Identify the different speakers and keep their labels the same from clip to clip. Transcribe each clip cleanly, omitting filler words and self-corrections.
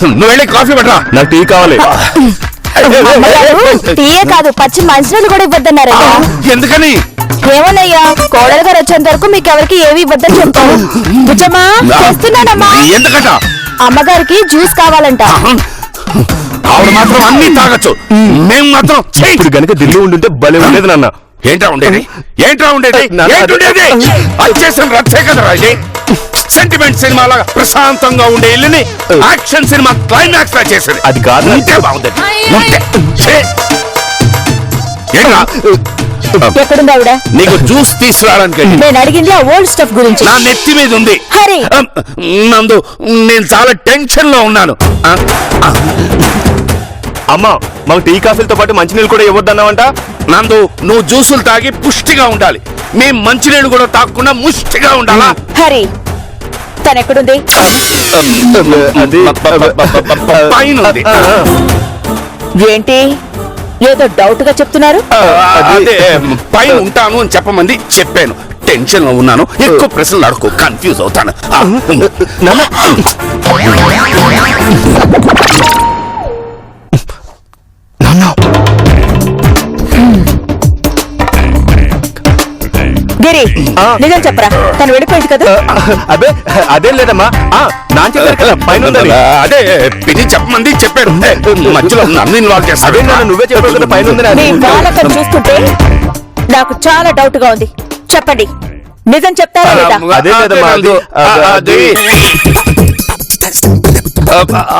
Speaker 1: నువ్వు వెళ్ళి కాఫీ పెట్టరా, నాకు టీ కావాలి.
Speaker 2: టీయే కాదు పచ్చి మంచినీళ్ళు కూడా ఇవ్వద్దన్నారయ్యా.
Speaker 1: ఎందుకని?
Speaker 2: ఏమోనయ్యా, కోడలు గారు వచ్చేంత వరకు మీకు ఎవరికి ఏవి ఇవ్వద్దని చెప్తారు. బుజ్జమ్మా చేస్తున్నానమ్మా.
Speaker 1: ఎందుకట?
Speaker 2: అమ్మగారికి జ్యూస్ కావాలంట.
Speaker 1: ఆవిడ మాత్రం అన్ని తాగొచ్చు, మేము మాత్రం ఇప్పుడు గనుక ఢిల్లీ ఉండుంటే భలే ఉండేది నాన్న. ఏంట్రా ఉండేది? వచ్చేసిన రచ్చే కదరా ఇది. సెంటిమెంట్ సినిమా లాగా ప్రశాంతంగా ఉండే ఇల్లుని యాక్షన్ సినిమా క్లైమాక్స్ లా చేసేది. అది కాదు అంటే బాగుంది.
Speaker 2: ఎక్కడుంది ఆవిడ?
Speaker 1: నీకు జ్యూస్ తీసుకురావడానికి
Speaker 2: నేను అడిగింది ఆ ఓల్డ్ స్టఫ్ గురించి.
Speaker 1: నా నెత్తి మీద ఉంది.
Speaker 2: హరి
Speaker 1: నందు, నేను చాలా టెన్షన్ లో ఉన్నాను. అమ్మా, మాకు టీ కాఫీలతో పాటు మంచినీళ్ళు కూడా ఇవ్వద్దన్నావంట. నందు, నువ్వు జ్యూసులు తాగి పుష్టిగా ఉండాలి, మేం మంచినీళ్ళు కూడా తాగకుండా ముష్టిగా ఉండాలా?
Speaker 2: హరి తను ఎక్కడుంది?
Speaker 1: పైన ఉంది.
Speaker 2: ఏంటి ఏదో డౌట్ గా చెప్తున్నారు?
Speaker 1: అదే పైన ఉంటాను అని చెప్పమంది, చెప్పాను. టెన్షన్ లో ఉన్నాను, ఎక్కువ ప్రశ్నలు అడుకో, కన్ఫ్యూజ్ అవుతాను.
Speaker 2: గిరి నిజం చెప్పరా, తను వెళ్ళిపోయింది కదా?
Speaker 1: అదే అదేం లేదమ్మా, నా చెప్పారు కదా పైన. అదే పిన్ని చెప్పమంది, చెప్పాడు. మధ్యలో నన్ను ఇన్వాల్వ్ చేస్తాడు. నువ్వే చెప్పావు కదా పైన ఉందని.
Speaker 2: మీ వాళ్ళకం చూస్తుంటే నాకు చాలా డౌట్ గా ఉంది. చెప్పండి, నిజం చెప్తారా లేదా?
Speaker 1: అదే లేదమ్మా,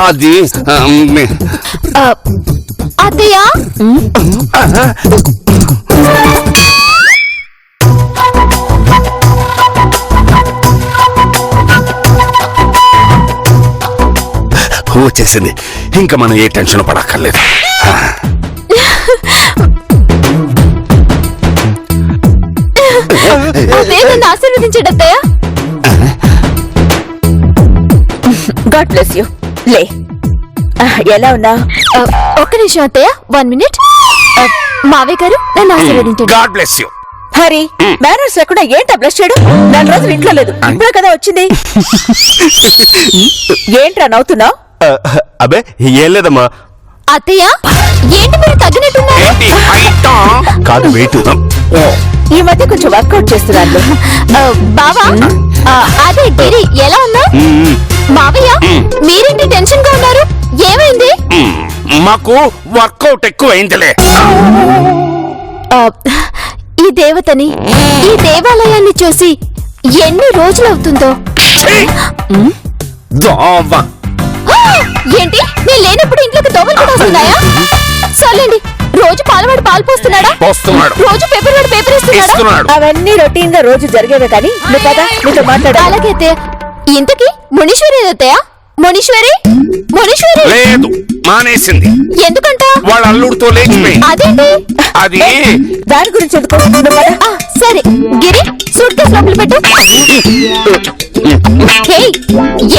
Speaker 1: అది
Speaker 2: అత్తయ్య
Speaker 1: వచ్చేసింది. ఇంకా మనం ఏ టెన్షన్ పడక్కర్లేదు.
Speaker 2: ఆశీర్వదించండి అత్తయ్య. God bless you. లే, ఎలా ఉన్నా? ఒక్క నిమిషం అత్తయ్య, 1 minute. మావయ్య గారు నన్ను ఆశీర్వదించండి.
Speaker 1: God bless you.
Speaker 2: Hari, manners లేకుండా ఏంటా బ్లష్ చేయడం? 4 రోజులు ఇంట్లో లేదు, ఇప్పుడే కదా వచ్చింది. ఏంట్రా నవ్వుతున్నావు?
Speaker 1: అబే ఏం లేదమ్మా.
Speaker 2: అత్తయ్య ఏంటి మీరు తగ్గినట్టున్నారు?
Speaker 1: కాదు వెయిట్.
Speaker 2: ఈ మధ్య కొంచెం వర్కౌట్ చేస్తున్నాను. బావా, అదే గిరి ఎలా ఉన్నా? మావయ్య మీరేంటి టెన్షన్ గా ఉన్నారు? ఏమైంది?
Speaker 1: మాకు వర్కౌట్ ఎక్కువ అయిందిలే.
Speaker 2: ఈ దేవతని, ఈ దేవాలయాన్ని చూసి ఎన్ని రోజులవుతుందో. ఏంటి నేను లేనప్పుడు ఇంట్లోకి దోమలు కూడా వస్తున్నాయా? సర్లేండి, రోజు పాలవాడు పాలు పోస్తున్నాడా? రోజు పేపర్ వాడు పేపర్ ఇస్తున్నాడు. అవన్నీ రొటీన్ గా రోజు జరిగేవే కానీ నువ్వు కదా నీతో మాట్లాడా. అలాగైతే ఇంతకీ మునీశ్వరి ఏదైతయా? మునీశ్వరి మునీశ్వరి
Speaker 1: లేదు, మానేసింది.
Speaker 2: ఎందుకంట?
Speaker 1: వాళ్ళ అల్లుడితో లేచిపోయింది.
Speaker 2: అదేంటి?
Speaker 1: అది
Speaker 2: దాని గురించి ఎందుకు? సరే గిరి, సూట్ కేసు లోపల పెట్టు.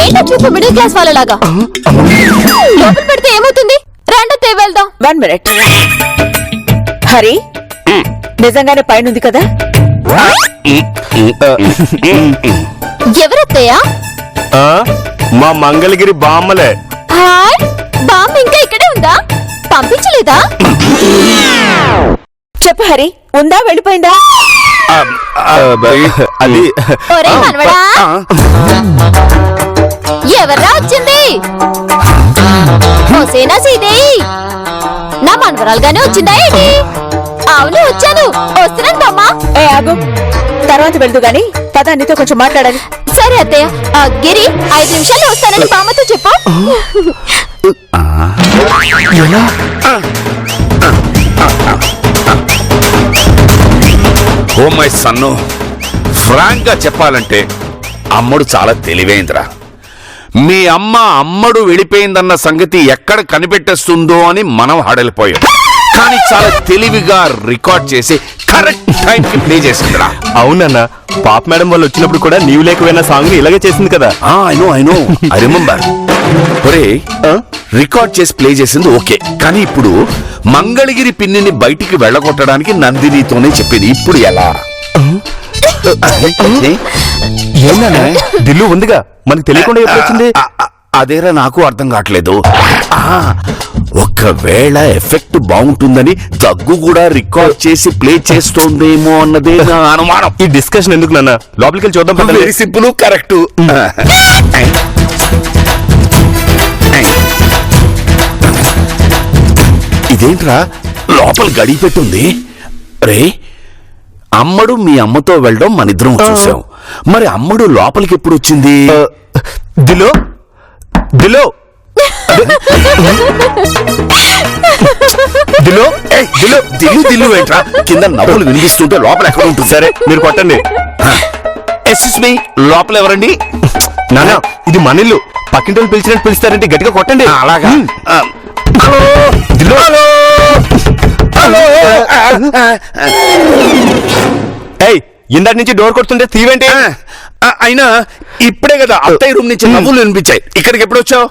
Speaker 2: ఏంటో చూపు మిడిల్ క్లాస్ వాళ్ళలాగా. లోపల పెడితే ఏమవుతుంది? రెండో వెళ్దాం. 1 minute. హరి, నిజంగానే పైన ఉంది కదా? ఎవరత్తయ్యా?
Speaker 1: మా మంగళగిరి బామ్మలే.
Speaker 2: హాయ్, బామ్మ ఇంకా ఇక్కడే ఉందా? పంపించలేదా? చెప్పు హరి, ఉందా వెళ్ళిపోయిందా?
Speaker 1: అది
Speaker 2: ఒరే మనవడా, ఎవర్రా వచ్చింది? హుసేనా సీదే నా మనవరాలుగానే వచ్చిందా ఏంటి? అవును వచ్చాను, వస్తున్నాను బామ్మ. ఏ ఆగు, తర్వాత వెళ్దు గాని పద, నీతో కొంచెం మాట్లాడాలి. సరే అత్తయ్య. గిరి 5 నిమిషాల్లో వస్తానని బామ్మతో చెప్పు.
Speaker 1: ఓ మై సన్ను, ఫ్రాంక్ గా చెప్పాలంటే అమ్మడు చాలా తెలివైందిరా. మీ అమ్మడు వెళ్ళిపోయిందన్న సంగతి ఎక్కడ కనిపెట్టేస్తుందో అని మనం హడలిపోయాం. కానీ చాలా తెలివిగా రికార్డ్ చేసి కరెక్ట్ టైం కి ప్లే చేసిందిరా.
Speaker 3: అవునన్నా, పాప్ మేడం వాళ్ళు వచ్చినప్పుడు కూడా నీవు లేకపోయిన సాంగ్ ఇలాగే చేసింది కదా.
Speaker 1: I know I remember. ఒరే, రికార్డ్ చేసి ప్లే చేసింది ఓకే, కానీ ఇప్పుడు మంగళగిరి పిన్నిని బయటికి వెళ్ళగొట్టడానికి నందినితోనే చెప్పింది. ఇప్పుడు ఎలా?
Speaker 3: ఏంటన్నా దిల్లు ఉందిగా మనకు తెలియకుండా ఎప్పుడు వచ్చింది?
Speaker 1: అదేరా నాకు అర్థం కావట్లేదు. ఒకవేళ ఎఫెక్ట్ బాగుంటుందని దగ్గు కూడా రికార్డ్ చేసి ప్లే చేస్తోందేమో అన్నదే నా అనుమానం.
Speaker 3: ఈ డిస్కషన్ ఎందుకు నాన్న, లోపలికి వెళ్ళి చూద్దాం పదండి.
Speaker 1: Very simple, correct. ఇదేంట్రా లోపల గడి పెట్టుంది? రే, అమ్మడు మీ అమ్మతో వెళ్ళడం మనిద్దరం చూసాం. మరి అమ్మడు లోపలికి ఎప్పుడు వచ్చింది?
Speaker 3: దిలో దిలో దిలో
Speaker 1: దిల్లు దిల్లు దిల్లు ఏంట్రా? కింద నవ్వులు వినిపిస్తుంటే లోపల ఎక్కడ ఉంటుంది?
Speaker 3: సరే మీరు కొట్టండి.
Speaker 1: ఎస్ఎస్ మీ, లోపల ఎవరండి?
Speaker 3: నాన్న ఇది మన ఇల్లు, పక్కింటి పిలిచినట్టు పిలుస్తారంటే గట్టిగా కొట్టండి.
Speaker 1: అలాగా?
Speaker 3: హలో దిలో,
Speaker 1: హలో.
Speaker 3: ఏయ్ ఇందాక నుంచి డోర్ కొడుతుంటే తీవేంటి?
Speaker 1: అయినా ఇప్పుడే కదా అత్తయ్య రూమ్ నుంచి నవ్వులు వినిపించాయి. ఇక్కడికి ఎప్పుడు వచ్చావు?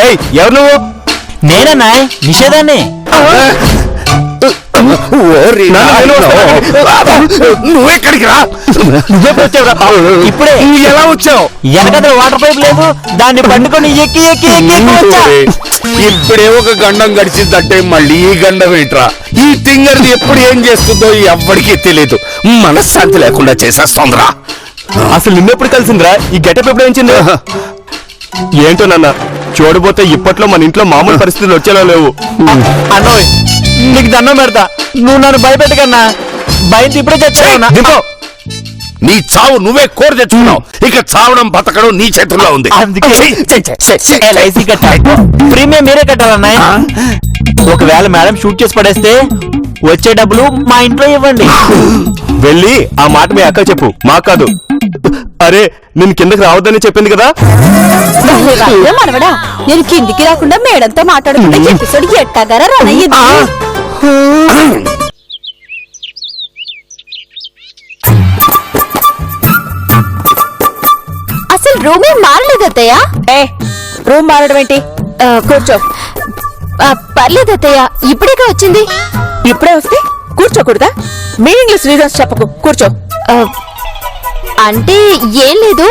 Speaker 3: ఏయ్ ఎవరు నువ్వు?
Speaker 4: నేనన్నా నిషేధాన్ని.
Speaker 1: నువ్వెక్కడికి రా?
Speaker 4: ఇప్పుడే
Speaker 1: ఎలా వచ్చావు?
Speaker 4: వెనకద వాటర్ పైప్ లేదు, దాన్ని పండుకొని ఎక్కి ఎక్కి ఎక్కి ఎక్కి వచ్చా.
Speaker 1: ఇప్పుడే ఒక గండం గడిచిందంటే మళ్ళీ ఈ గండం ఏంట్రా? ఈ తింగర్ది ఎప్పుడు ఏం చేస్తుందో ఎవ్వడికి తెలియదు. మనశ్శాంతి లేకుండా చేసేస్తోందిరా.
Speaker 3: అసలు నిన్నెప్పుడు కలిసిందిరా? ఈ గెటప్ ఎప్పుడు వచ్చింది? ఏంటో నాన్న, చూడబోతే ఇప్పట్లో మన ఇంట్లో మామూలు పరిస్థితులు వచ్చేలా లేవు.
Speaker 4: అన్నోయ్ నీకు దండం పెడతా, నువ్వు నన్ను భయపెట్టకన్నా. భయంతో ఇప్పుడే చచ్చావున్నా.
Speaker 1: దింపో. నీ చావు నువ్వే కోరి తెచ్చుకున్నావు. ఇక చావడం బతకడం నీ చేతుల్లో ఉంది.
Speaker 4: అందుకే LIC కట్టాలి. ప్రీమియం మీరే కట్టాలన్నా. ఒకవేళ మేడం షూట్ చేసి పడేస్తే వచ్చే డబ్బులు మా ఇంట్లో ఇవ్వండి.
Speaker 3: వెళ్ళి ఆ మాట మీ అక్క చెప్పు, మాకు కాదు. అరే నేను కిందకి రావద్దని చెప్పింది కదా.
Speaker 2: మనవడా, నేను కిందికి రాకుండా మేడంతో మాట్లాడుకుంటే ఎపిసోడ్ ఎట్టాగారా రన్ అయ్యింది. అసలు రూమ్ ఏం మారలేదు అత్తయ్య. రూమ్ మారడం ఏంటి? కూర్చో. పర్లేదు అత్తయ్య, ఇప్పుడేగా వచ్చింది. ఇప్పుడే వస్తే కూర్చోకూడదా? మీనింగ్లెస్ రీజన్స్ చెప్పకు, కూర్చో. అంటే ఏం లేదు,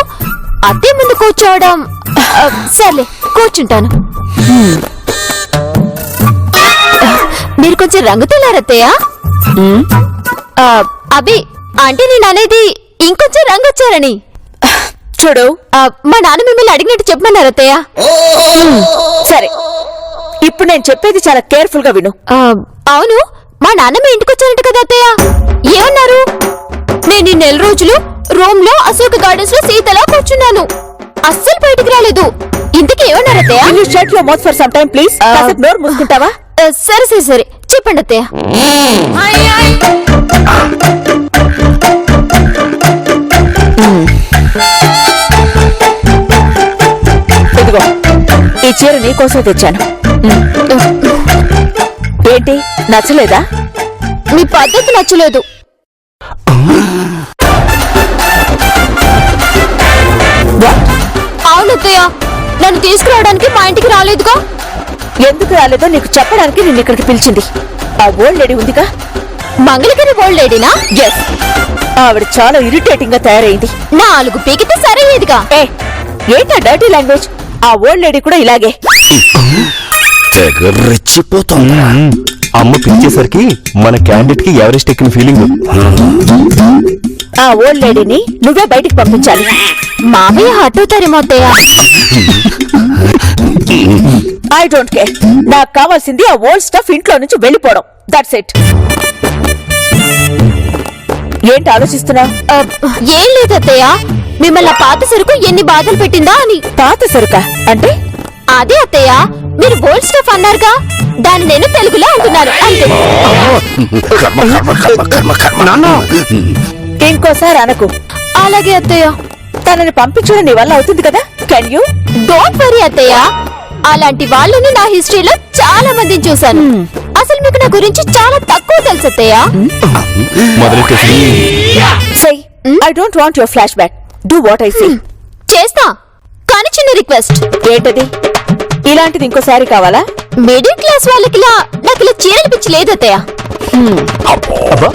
Speaker 2: అత్తయ్య ముందు కూర్చోవడం. సర్లే కూర్చుంటాను. మీరు కొంచెం రంగు తెల్లారత్తయ్య. అభి అంటే నేను అనేది ఇంకొంచెం రంగు వచ్చారని. చూడు, మా నాన్న మిమ్మల్ని అడిగినట్టు చెప్పమన్నారు అత్తయ్య. సరే, ఇప్పుడు నేను చెప్పేది చాలా కేర్ఫుల్ గా విను. అవును, మా నాన్న మీ ఇంటికి వచ్చారంట కదా అత్తయ్య, ఏమన్నారు? నేను ఈ 4 రోజులు రూమ్ లో అశోక్ గార్డెన్స్ లో సీతలా కూర్చున్నాను, అస్సలు బయటికి రాలేదు. ఇంతకీ ఏమన్నారు అత్తయ్య? షర్ట్ లో mouth for some time please. నోరు మూసుకుంటావా? సరే సరే సరే, చెప్పండి అత్తయ్య. ఇదిగో, ఈ చీర నీకోసం తెచ్చాను. ఏంటి నచ్చలేదా? మీ పద్ధతి నచ్చలేదు. అవునత్తయ్య, నన్ను తీసుకురావడానికి మా ఇంటికి రాలేదుగా. ఎందుకు రాలేదో నీకు చెప్పడానికి నిన్ను ఇక్కడికి పిలిచింది ఆ ఓల్డ్ లేడీ ఉందిగా. మంగళగిరి ఓల్డ్ లేడీనా? ఎస్. ఆవిడ చాలా ఇరిటేటింగ్ గా తయారైంది. 4 పీకితే సరైనదిగా. ఏంటా డర్టీ లాంగ్వేజ్? ఆ ఓల్డ్ లేడీ కూడా ఇలాగే
Speaker 1: రెచ్చిపోతుంది.
Speaker 3: అమ్మ పిలిచేసరికి మన క్యాండిడేట్ కి ఎవరెస్ట్ ఎక్కిన ఫీలింగ్.
Speaker 2: ఆ ఓల్డ్ లేడీని నువ్వే బయటికి పంపించాలి. మామయ్య హట్ అవుతారేమో అత్తయ్య. ఐ డోంట్ కేర్, నాకు కావాల్సింది ఆ ఓల్డ్ స్టఫ్ ఇంట్లో నుంచి వెళ్ళిపోవడం. That's it. ఏంటి ఆలోచిస్తున్నావు? ఏం లేదు అత్తయ్య, మిమ్మల్ని పాత సరుకు ఎన్ని బాధలు పెట్టిందా అని. పాత సరుకా అంటే? అదే అత్తయ్య, మీరు ఓల్డ్ స్టఫ్ అన్నారుగా, దాన్ని నేను తెలుగులో అంటున్నాను అంతే. ఇంకోసారి అనకు. అలాగే అత్తయ్య. తనని పంపించడం నీ వల్ల అవుతుంది కదా. Can you? డోంట్ వరీ అత్తయ్య, అలాంటి వాళ్ళని నా హిస్టరీలో చాలా మందిని చూశాను. అసలు మీకు నా గురించి చాలా తక్కువ తెలుసు అత్తయ్య. I don't want your flash back. Do what I say. చేస్తా, కానీ చిన్న రిక్వెస్ట్. ఏంటది? ఇలాంటిది ఇంకోసారి కావాలా? మిడిల్ క్లాస్ వాళ్ళకి నాకు ఇలా చీరలు పిచ్చి లేదు అత్తయ్య.
Speaker 1: అబ్బో.